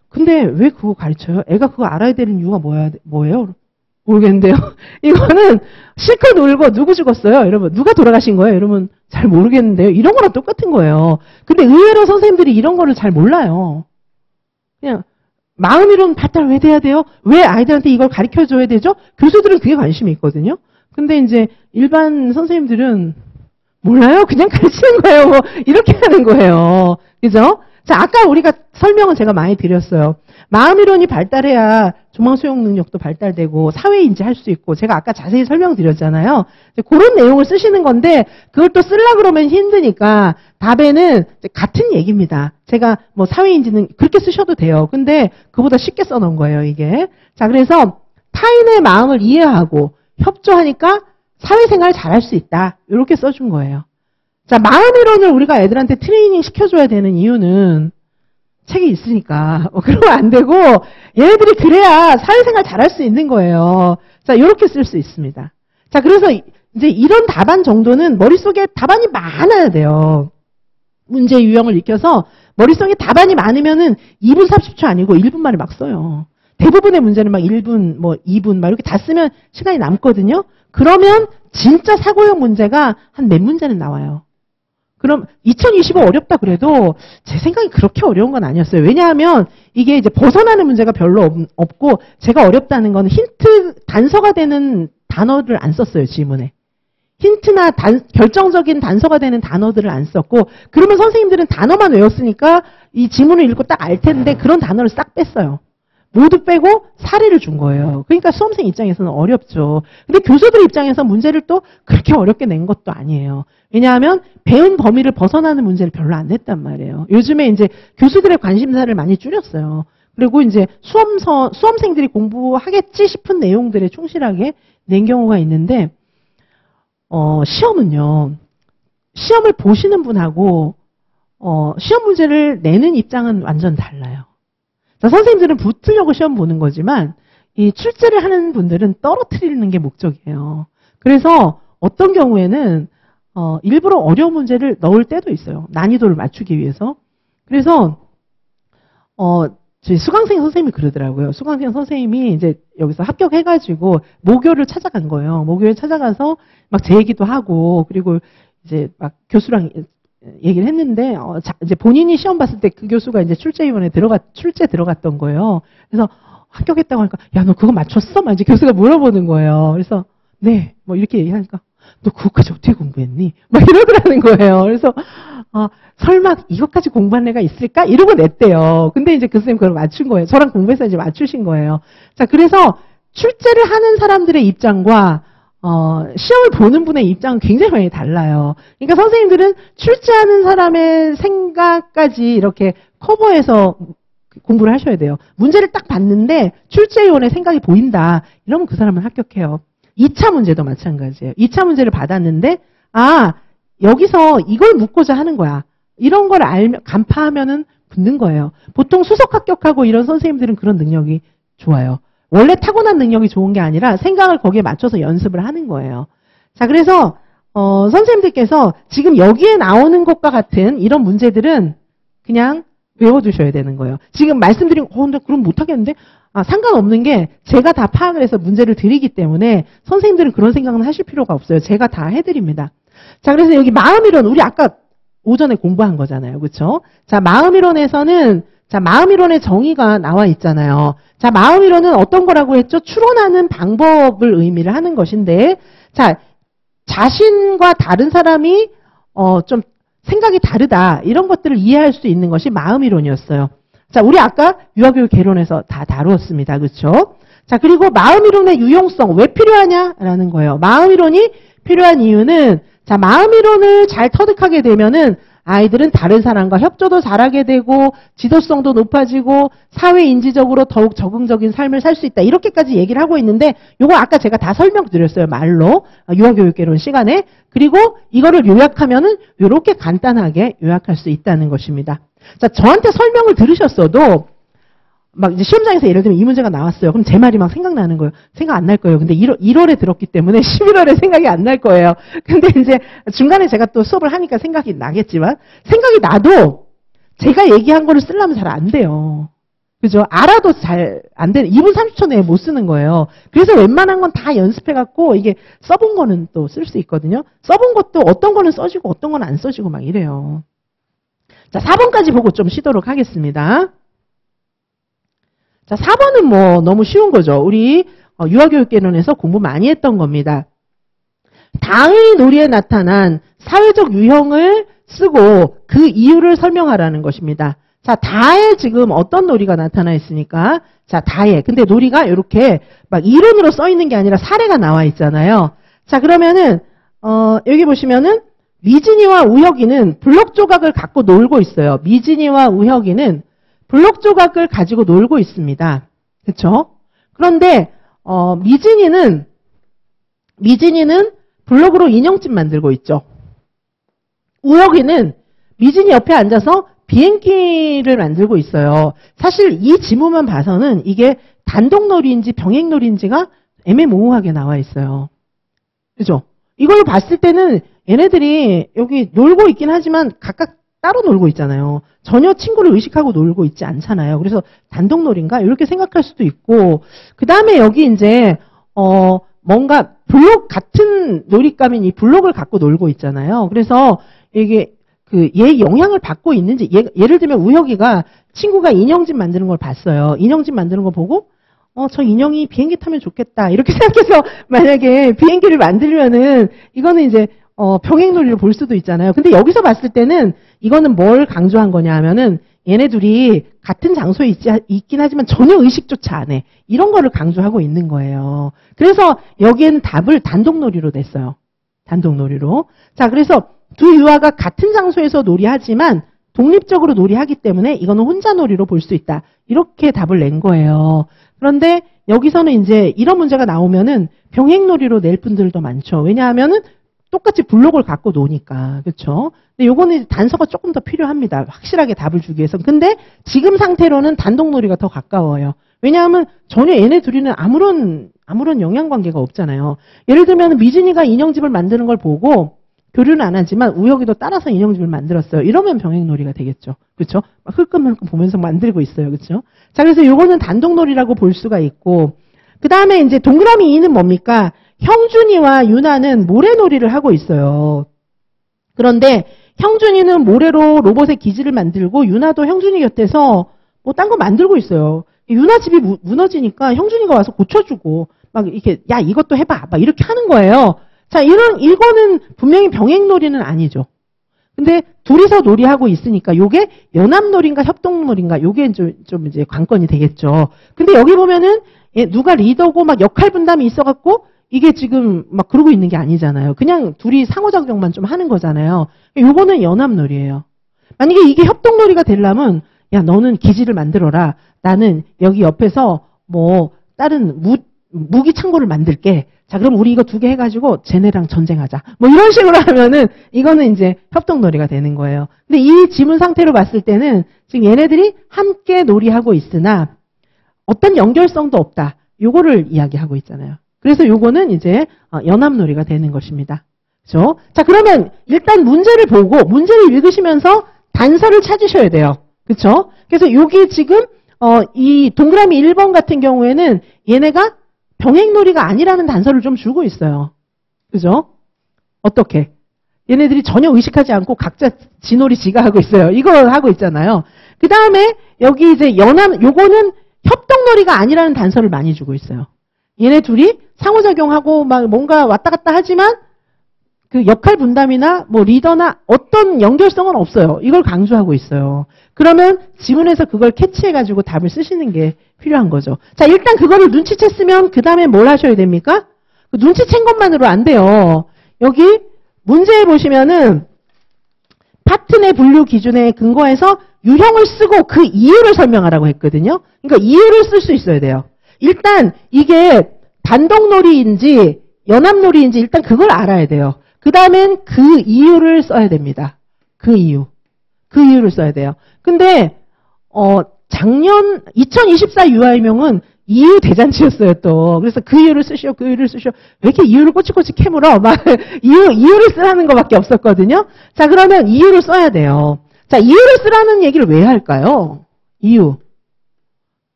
근데 왜 그거 가르쳐요? 애가 그거 알아야 되는 이유가 뭐예요? 모르겠는데요. 이거는 실컷 울고 누구 죽었어요? 여러분 누가 돌아가신 거예요? 여러분 잘 모르겠는데요. 이런 거랑 똑같은 거예요. 근데 의외로 선생님들이 이런 거를 잘 몰라요. 그냥 마음 이론 발달 왜 돼야 돼요? 왜 아이들한테 이걸 가르쳐줘야 되죠? 교수들은 그게 관심이 있거든요. 근데 이제 일반 선생님들은 몰라요. 그냥 가르치는 거예요. 뭐 이렇게 하는 거예요. 그죠? 자, 아까 우리가 설명은 제가 많이 드렸어요. 마음 이론이 발달해야 조망 수용 능력도 발달되고 사회인지 할 수 있고 제가 아까 자세히 설명드렸잖아요. 그런 내용을 쓰시는 건데 그걸 또 쓰려고 그러면 힘드니까 답에는 같은 얘기입니다. 제가 뭐 사회인지는 그렇게 쓰셔도 돼요. 근데 그보다 쉽게 써놓은 거예요, 이게. 자, 그래서 타인의 마음을 이해하고 협조하니까 사회생활을 잘할 수 있다. 이렇게 써준 거예요. 자, 마음 이론을 우리가 애들한테 트레이닝 시켜줘야 되는 이유는 책이 있으니까 그러면 안 되고 얘네들이 그래야 사회생활 잘할 수 있는 거예요. 자, 이렇게 쓸 수 있습니다. 자, 그래서 이제 이런 답안 정도는 머릿속에 답안이 많아야 돼요. 문제 유형을 익혀서 머릿속에 답안이 많으면은 2분 30초 아니고 1분 만에 막 써요. 대부분의 문제는 막 1분, 뭐 2분 막 이렇게 다 쓰면 시간이 남거든요. 그러면 진짜 사고형 문제가 한 몇 문제는 나와요. 그럼 2025 어렵다 그래도 제 생각이 그렇게 어려운 건 아니었어요. 왜냐하면 이게 이제 벗어나는 문제가 별로 없고 제가 어렵다는 건 힌트, 단서가 되는 단어를 안 썼어요, 지문에. 힌트나 결정적인 단서가 되는 단어들을 안 썼고 그러면 선생님들은 단어만 외웠으니까 이 지문을 읽고 딱 알 텐데 그런 단어를 싹 뺐어요. 모두 빼고 사례를 준 거예요. 그러니까 수험생 입장에서는 어렵죠. 근데 교수들 입장에서 문제를 또 그렇게 어렵게 낸 것도 아니에요. 왜냐하면 배운 범위를 벗어나는 문제를 별로 안 냈단 말이에요. 요즘에 이제 교수들의 관심사를 많이 줄였어요. 그리고 이제 수험생들이 공부하겠지 싶은 내용들에 충실하게 낸 경우가 있는데, 시험은요, 시험을 보시는 분하고, 시험 문제를 내는 입장은 완전 달라요. 자, 선생님들은 붙으려고 시험 보는 거지만 이 출제를 하는 분들은 떨어뜨리는 게 목적이에요. 그래서 어떤 경우에는 일부러 어려운 문제를 넣을 때도 있어요. 난이도를 맞추기 위해서. 그래서 저희 수강생 선생님이 그러더라고요. 수강생 선생님이 이제 여기서 합격해가지고 모교를 찾아간 거예요. 모교에 찾아가서 막 제 얘기도 하고 그리고 이제 막 교수랑 얘기를 했는데, 이제 본인이 시험 봤을 때 그 교수가 이제 출제 들어갔던 거예요. 그래서 합격했다고 하니까, 야, 너 그거 맞췄어? 막 이제 교수가 물어보는 거예요. 그래서, 네, 뭐 이렇게 얘기하니까, 너 그것까지 어떻게 공부했니? 막 이러더라는 거예요. 그래서, 설마 이것까지 공부한 애가 있을까? 이러고 냈대요. 근데 이제 그 선생님 그걸 맞춘 거예요. 저랑 공부해서 이제 맞추신 거예요. 자, 그래서 출제를 하는 사람들의 입장과 시험을 보는 분의 입장은 굉장히 많이 달라요. 그러니까 선생님들은 출제하는 사람의 생각까지 이렇게 커버해서 공부를 하셔야 돼요. 문제를 딱 봤는데 출제위원의 생각이 보인다. 이러면 그 사람은 합격해요. 2차 문제도 마찬가지예요. 2차 문제를 받았는데 여기서 이걸 묻고자 하는 거야. 이런 걸 간파하면은 붙는 거예요. 보통 수석 합격하고 이런 선생님들은 그런 능력이 좋아요. 원래 타고난 능력이 좋은 게 아니라 생각을 거기에 맞춰서 연습을 하는 거예요. 자, 그래서 선생님들께서 지금 여기에 나오는 것과 같은 이런 문제들은 그냥 외워두셔야 되는 거예요. 지금 말씀드린 근데 그럼 못하겠는데? 상관없는 게 제가 다 파악을 해서 문제를 드리기 때문에 선생님들은 그런 생각은 하실 필요가 없어요. 제가 다 해드립니다. 자, 그래서 여기 마음이론, 우리 아까 오전에 공부한 거잖아요. 그렇죠? 자, 마음이론에서는 마음이론의 정의가 나와 있잖아요. 자, 마음이론은 어떤 거라고 했죠? 추론하는 방법을 의미를 하는 것인데, 자, 자신과 다른 사람이 좀 생각이 다르다, 이런 것들을 이해할 수 있는 것이 마음이론이었어요. 자, 우리 아까 유아교육 개론에서 다 다루었습니다. 그렇죠? 자, 그리고 마음이론의 유용성, 왜 필요하냐라는 거예요. 마음이론이 필요한 이유는, 자, 마음이론을 잘 터득하게 되면은 아이들은 다른 사람과 협조도 잘하게 되고 지도성도 높아지고 사회인지적으로 더욱 적응적인 삶을 살 수 있다. 이렇게까지 얘기를 하고 있는데 요거 아까 제가 다 설명드렸어요. 말로. 유아교육개론 시간에. 그리고 이거를 요약하면은 요렇게 간단하게 요약할 수 있다는 것입니다. 자, 저한테 설명을 들으셨어도 막 이제 시험장에서 예를 들면 이 문제가 나왔어요. 그럼 제 말이 막 생각나는 거예요. 생각 안 날 거예요. 근데 1월에 들었기 때문에 11월에 생각이 안 날 거예요. 근데 이제 중간에 제가 또 수업을 하니까 생각이 나겠지만, 생각이 나도 제가 얘기한 거를 쓰려면 잘 안 돼요. 그죠? 알아도 잘 안 되는, 2분 30초 내에 못 쓰는 거예요. 그래서 웬만한 건 다 연습해갖고 이게 써본 거는 또 쓸 수 있거든요. 써본 것도 어떤 거는 써지고 어떤 거는 안 써지고 막 이래요. 자, 4번까지 보고 좀 쉬도록 하겠습니다. 자, 4번은 뭐 너무 쉬운 거죠. 우리 유아교육개론에서 공부 많이 했던 겁니다. 다의 놀이에 나타난 사회적 유형을 쓰고 그 이유를 설명하라는 것입니다. 자, 다에 지금 어떤 놀이가 나타나 있으니까, 자, 다에. 근데 놀이가 이렇게 막 이론으로 써 있는 게 아니라 사례가 나와 있잖아요. 자, 그러면은 여기 보시면은 미진이와 우혁이는 블록 조각을 갖고 놀고 있어요. 미진이와 우혁이는 블록 조각을 가지고 놀고 있습니다. 그렇죠? 그런데 미진이는 블록으로 인형집 만들고 있죠. 우혁이는 미진이 옆에 앉아서 비행기를 만들고 있어요. 사실 이 지문만 봐서는 이게 단독놀이인지 병행놀이인지가 애매모호하게 나와 있어요. 그죠? 이걸로 봤을 때는 얘네들이 여기 놀고 있긴 하지만 각각 따로 놀고 있잖아요. 전혀 친구를 의식하고 놀고 있지 않잖아요. 그래서 단독놀이인가? 이렇게 생각할 수도 있고, 그 다음에 여기 이제, 뭔가 블록 같은 놀잇감인 이 블록을 갖고 놀고 있잖아요. 그래서 이게 얘 영향을 받고 있는지, 예를 들면 우혁이가 친구가 인형집 만드는 걸 봤어요. 인형집 만드는 거 보고, 저 인형이 비행기 타면 좋겠다. 이렇게 생각해서 만약에 비행기를 만들면은 이거는 이제 병행놀이를 볼 수도 있잖아요. 근데 여기서 봤을 때는 이거는 뭘 강조한 거냐 하면은 얘네 둘이 같은 장소에 있긴 하지만 전혀 의식조차 안 해. 이런 거를 강조하고 있는 거예요. 그래서 여기에는 답을 단독놀이로 냈어요. 단독놀이로. 자, 그래서 두 유아가 같은 장소에서 놀이하지만 독립적으로 놀이하기 때문에 이거는 혼자 놀이로 볼 수 있다. 이렇게 답을 낸 거예요. 그런데 여기서는 이제 이런 문제가 나오면은 병행놀이로 낼 분들도 많죠. 왜냐하면은 똑같이 블록을 갖고 노니까. 그렇죠? 근데 요거는 단서가 조금 더 필요합니다. 확실하게 답을 주기 위해서. 근데 지금 상태로는 단독놀이가 더 가까워요. 왜냐하면 전혀 얘네 둘이는 아무런 영향관계가 없잖아요. 예를 들면 미진이가 인형집을 만드는 걸 보고 교류는 안 하지만 우혁이도 따라서 인형집을 만들었어요. 이러면 병행놀이가 되겠죠. 그렇죠? 막 흘끔흘끔 보면서 만들고 있어요. 그렇죠? 자, 그래서 요거는 단독놀이라고 볼 수가 있고, 그 다음에 이제 동그라미 2는 뭡니까? 형준이와 유나는 모래놀이를 하고 있어요. 그런데 형준이는 모래로 로봇의 기지를 만들고 유나도 형준이 곁에서 뭐 딴 거 만들고 있어요. 유나 집이 무너지니까 형준이가 와서 고쳐주고 막 이렇게 야 이것도 해봐 막 이렇게 하는 거예요. 자, 이거는 분명히 병행놀이는 아니죠. 근데 둘이서 놀이하고 있으니까 요게 연합놀이인가 협동놀이인가 요게 좀 이제 관건이 되겠죠. 근데 여기 보면은 누가 리더고 막 역할 분담이 있어갖고 이게 지금 막 그러고 있는 게 아니잖아요. 그냥 둘이 상호작용만 좀 하는 거잖아요. 요거는 연합놀이에요. 만약에 이게 협동놀이가 되려면 야 너는 기지를 만들어라. 나는 여기 옆에서 뭐 다른 무기 창고를 만들게. 자, 그럼 우리 이거 2개 해가지고 쟤네랑 전쟁하자. 뭐 이런 식으로 하면은 이거는 이제 협동놀이가 되는 거예요. 근데 이 지문 상태로 봤을 때는 지금 얘네들이 함께 놀이하고 있으나 어떤 연결성도 없다. 요거를 이야기하고 있잖아요. 그래서 요거는 이제 연합놀이가 되는 것입니다. 그렇죠? 자, 그러면 일단 문제를 보고 문제를 읽으시면서 단서를 찾으셔야 돼요. 그렇죠? 그래서 여기 지금 이 동그라미 1번 같은 경우에는 얘네가 병행놀이가 아니라는 단서를 좀 주고 있어요. 그죠? 어떻게? 얘네들이 전혀 의식하지 않고 각자 지놀이 지가 하고 있어요. 이거 하고 있잖아요. 그 다음에 여기 이제 요거는 협동놀이가 아니라는 단서를 많이 주고 있어요. 얘네 둘이 상호작용하고 막 뭔가 왔다 갔다 하지만 그 역할 분담이나 뭐 리더나 어떤 연결성은 없어요. 이걸 강조하고 있어요. 그러면 지문에서 그걸 캐치해가지고 답을 쓰시는 게 필요한 거죠. 자, 일단 그거를 눈치챘으면 그 다음에 뭘 하셔야 됩니까? 그 눈치챈 것만으로 안 돼요. 여기 문제에 보시면은 파트 내 분류 기준에 근거해서 유형을 쓰고 그 이유를 설명하라고 했거든요. 그러니까 이유를 쓸 수 있어야 돼요. 일단 이게 단독놀이인지 연합놀이인지 일단 그걸 알아야 돼요. 그 다음엔 그 이유를 써야 됩니다. 그 이유를 써야 돼요. 근데 작년 2024 UI명은 이유 대잔치였어요 또. 그래서 그 이유를 쓰시오, 그 이유를 쓰시오. 왜 이렇게 이유를 꼬치꼬치 캐물어? 막 이유를 쓰라는 것밖에 없었거든요. 자, 그러면 이유를 써야 돼요. 자, 이유를 쓰라는 얘기를 왜 할까요? 이유.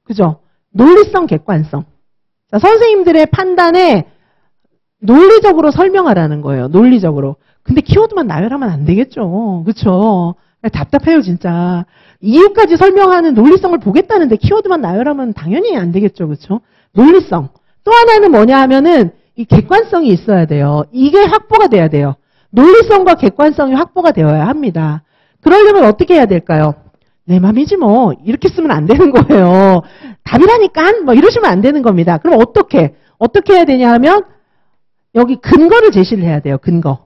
그죠? 논리성, 객관성. 자, 선생님들의 판단에 논리적으로 설명하라는 거예요. 논리적으로. 근데 키워드만 나열하면 안 되겠죠. 그렇죠? 답답해요 진짜. 이유까지 설명하는 논리성을 보겠다는데 키워드만 나열하면 당연히 안 되겠죠. 그렇죠? 논리성. 또 하나는 뭐냐 하면은 이 객관성이 있어야 돼요. 이게 확보가 돼야 돼요. 논리성과 객관성이 확보가 되어야 합니다. 그러려면 어떻게 해야 될까요? 내 맘이지 뭐. 이렇게 쓰면 안 되는 거예요. 답이라니까? 뭐 이러시면 안 되는 겁니다. 그럼 어떻게 해야 되냐 하면 여기 근거를 제시를 해야 돼요. 근거.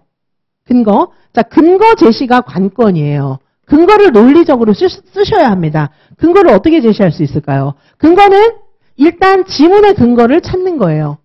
자, 근거 제시가 관건이에요. 근거를 논리적으로 쓰셔야 합니다. 근거를 어떻게 제시할 수 있을까요? 근거는 일단 지문의 근거를 찾는 거예요.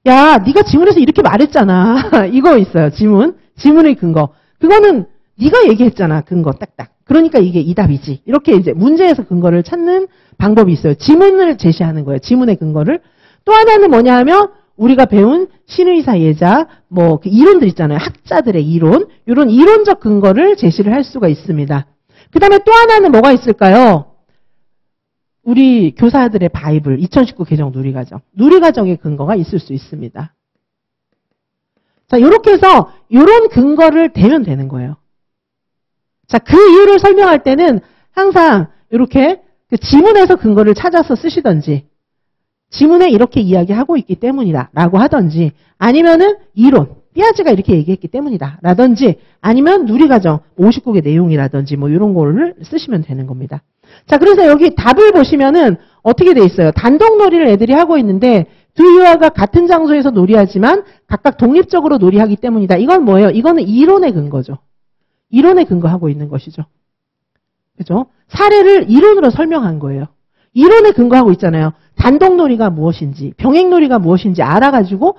야, 네가 지문에서 이렇게 말했잖아. 이거 있어요. 지문의 근거. 그거는 네가 얘기했잖아. 근거 딱딱. 그러니까 이게 이 답이지. 이렇게 이제 문제에서 근거를 찾는 방법이 있어요. 지문을 제시하는 거예요. 지문의 근거를. 또 하나는 뭐냐 하면 우리가 배운 신의사 예자, 뭐, 그 이론들 있잖아요. 학자들의 이론. 이런 이론적 근거를 제시를 할 수가 있습니다. 그 다음에 또 하나는 뭐가 있을까요? 우리 교사들의 바이블, 2019 개정 누리과정. 누리과정의 근거가 있을 수 있습니다. 자, 요렇게 해서, 요런 근거를 대면 되는 거예요. 자, 그 이유를 설명할 때는 항상 이렇게 그 지문에서 근거를 찾아서 쓰시던지, 지문에 이렇게 이야기하고 있기 때문이다 라고 하던지 아니면은 이론, 삐아즈가 이렇게 얘기했기 때문이다 라든지 아니면 누리과정 59개 내용이라든지 뭐 이런 거를 쓰시면 되는 겁니다. 자, 그래서 여기 답을 보시면은 어떻게 돼 있어요? 단독놀이를 애들이 하고 있는데 두 유아가 같은 장소에서 놀이하지만 각각 독립적으로 놀이하기 때문이다. 이건 뭐예요? 이거는 이론의 근거죠. 이론에 근거하고 있는 것이죠. 그죠? 사례를 이론으로 설명한 거예요. 이론에 근거하고 있잖아요. 단독놀이가 무엇인지, 병행놀이가 무엇인지 알아가지고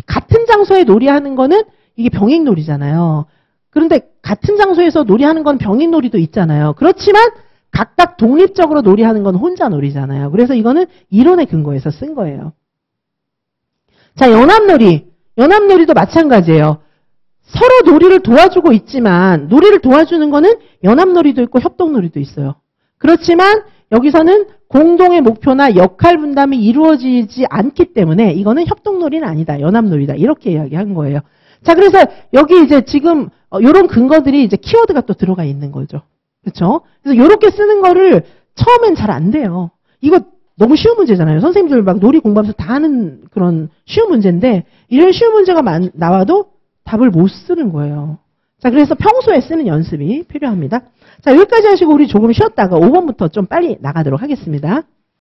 같은 장소에 놀이하는 거는 이게 병행놀이잖아요. 그런데 같은 장소에서 놀이하는 건 병행놀이도 있잖아요. 그렇지만 각각 독립적으로 놀이하는 건 혼자 놀이잖아요. 그래서 이거는 이론에 근거해서 쓴 거예요. 자, 연합놀이도 마찬가지예요. 서로 놀이를 도와주고 있지만 놀이를 도와주는 거는 연합놀이도 있고 협동놀이도 있어요. 그렇지만 여기서는 공동의 목표나 역할 분담이 이루어지지 않기 때문에 이거는 협동놀이는 아니다. 연합놀이다. 이렇게 이야기한 거예요. 자, 그래서 여기 이제 지금 이런 근거들이 이제 키워드가 또 들어가 있는 거죠. 그렇죠? 그래서 이렇게 쓰는 거를 처음엔 잘 안 돼요. 이거 너무 쉬운 문제잖아요. 선생님들 막 놀이 공부하면서 다 하는 그런 쉬운 문제인데 이런 쉬운 문제가 나와도 답을 못 쓰는 거예요. 자, 그래서 평소에 쓰는 연습이 필요합니다. 자, 여기까지 하시고 우리 조금 쉬었다가 5번부터 좀 빨리 나가도록 하겠습니다.